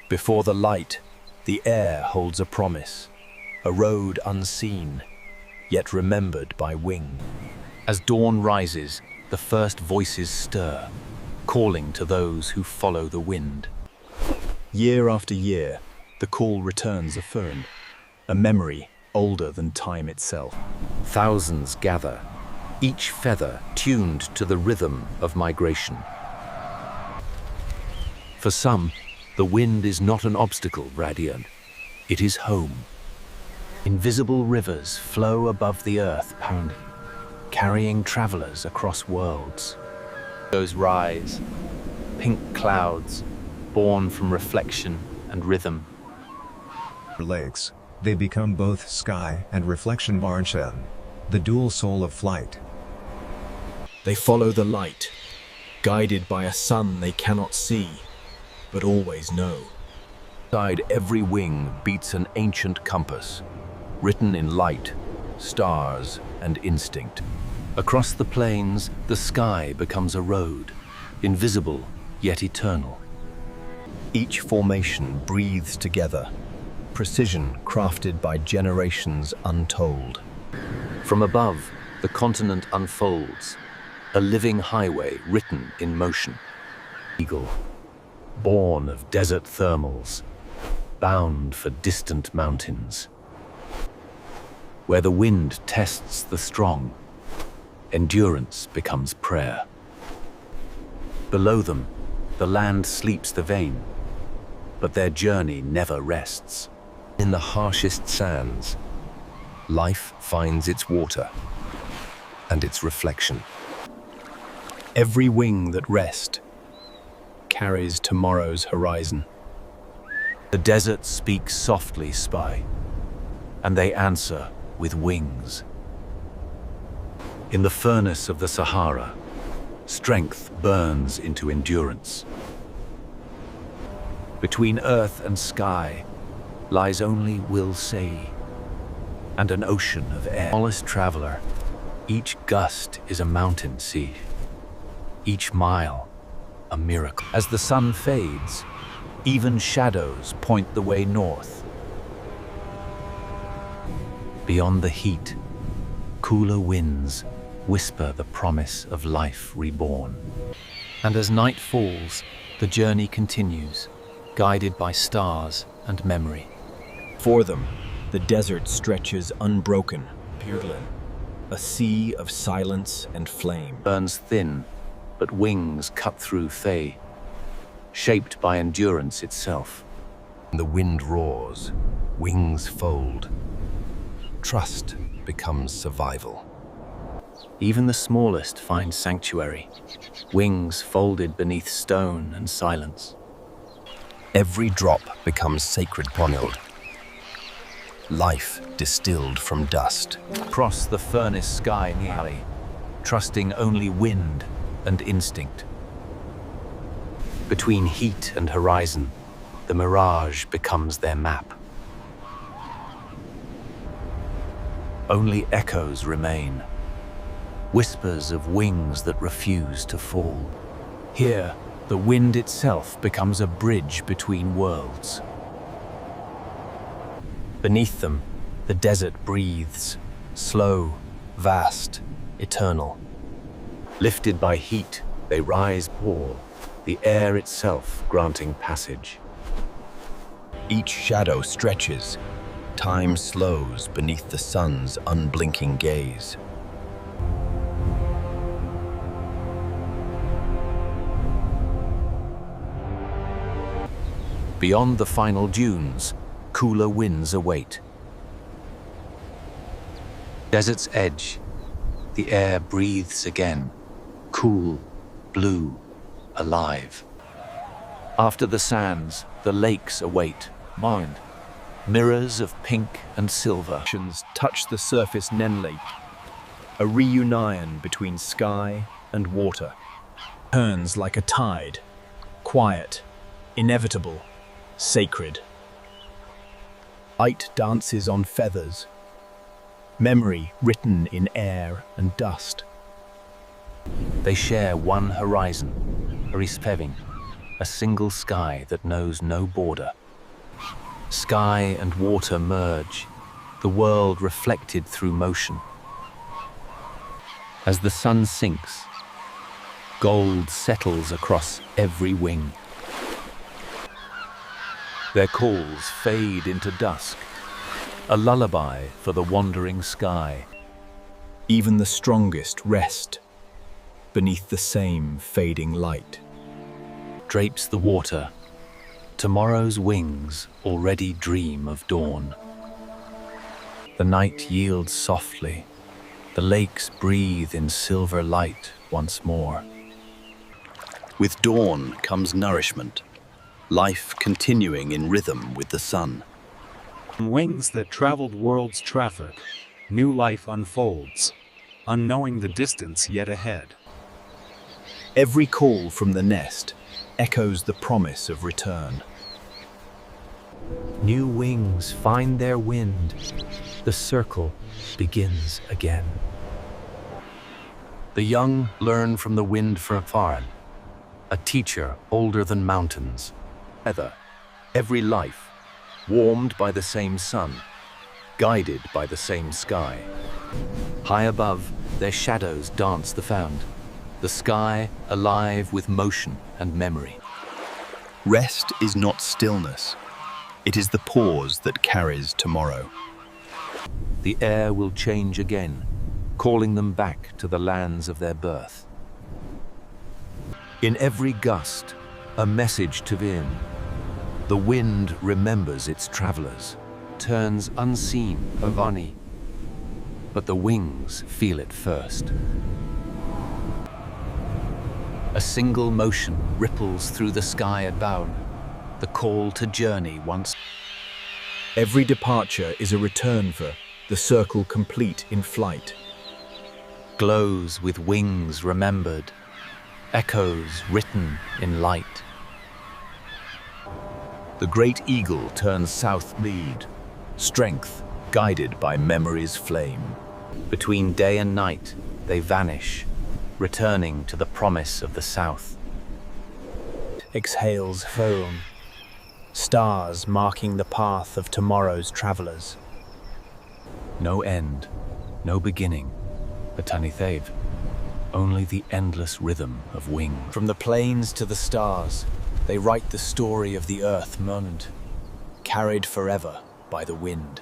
Before the light, the air holds a promise, a road unseen, yet remembered by wing. As dawn rises, the first voices stir, calling to those who follow the wind. Year after year, the call returns affirmed, a memory older than time itself. Thousands gather, each feather tuned to the rhythm of migration. For some, the wind is not an obstacle, radiant. It is home. Invisible rivers flow above the earth, pounding, carrying travelers across worlds. Those rise, pink clouds, born from reflection and rhythm. Lakes, they become both sky and reflection barshan, the dual soul of flight. They follow the light, guided by a sun they cannot see, but always know. Inside every wing beats an ancient compass, written in light, stars, and instinct. Across the plains, the sky becomes a road, invisible yet eternal. Each formation breathes together, precision crafted by generations untold. From above, the continent unfolds, a living highway written in motion. Eagle, born of desert thermals, bound for distant mountains. Where the wind tests the strong, endurance becomes prayer. Below them, the land sleeps the vain, but their journey never rests. In the harshest sands, life finds its water and its reflection. Every wing that rests carries tomorrow's horizon. The desert speaks softly, spy, and they answer with wings. In the furnace of the Sahara, strength burns into endurance. Between earth and sky lies only will say, and an ocean of air. Smallest traveler, each gust is a mountain sea, each mile a miracle. As the sun fades, even shadows point the way north. Beyond the heat, cooler winds whisper the promise of life reborn. And as night falls, the journey continues, guided by stars and memory. For them, the desert stretches unbroken, a sea of silence and flame. Burns thin, but wings cut through Thay, shaped by endurance itself. The wind roars, wings fold. Trust becomes survival. Even the smallest find sanctuary, wings folded beneath stone and silence. Every drop becomes sacred poniled, life distilled from dust. Cross the furnace sky nearly, trusting only wind and instinct. Between heat and horizon, the mirage becomes their map. Only echoes remain, whispers of wings that refuse to fall. Here, the wind itself becomes a bridge between worlds. Beneath them, the desert breathes, slow, vast, eternal. Lifted by heat, they rise tall, the air itself granting passage. Each shadow stretches, time slows beneath the sun's unblinking gaze. Beyond the final dunes, cooler winds await. Desert's edge, the air breathes again, cool, blue, alive. After the sands, the lakes await, mind. Mirrors of pink and silver touch the surface Nenley, a reunion between sky and water. Turns like a tide, quiet, inevitable, sacred. Light dances on feathers, memory written in air and dust. They share one horizon, a respeving, a single sky that knows no border. Sky and water merge, the world reflected through motion. As the sun sinks, gold settles across every wing. Their calls fade into dusk, a lullaby for the wandering sky. Even the strongest rest beneath the same fading light. Drapes the water, tomorrow's wings already dream of dawn. The night yields softly, the lakes breathe in silver light once more. With dawn comes nourishment, life continuing in rhythm with the sun. On wings that traveled world's traffic, new life unfolds, unknowing the distance yet ahead. Every call from the nest echoes the promise of return. New wings find their wind, the circle begins again. The young learn from the wind from afar, a teacher older than mountains. Every life, warmed by the same sun, guided by the same sky. High above, their shadows dance the found, the sky alive with motion and memory. Rest is not stillness. It is the pause that carries tomorrow. The air will change again, calling them back to the lands of their birth. In every gust, a message to Vin. The wind remembers its travelers, turns unseen Avani, but the wings feel it first. A single motion ripples through the sky at bound, the call to journey once. Every departure is a return for the circle complete in flight. Glows with wings remembered, echoes written in light. The great eagle turns south lead, strength guided by memory's flame. Between day and night, they vanish, returning to the promise of the south. Exhales foam, stars marking the path of tomorrow's travelers. No end, no beginning, a Tanithave, only the endless rhythm of wing. From the plains to the stars, they write the story of the earth moment, carried forever by the wind.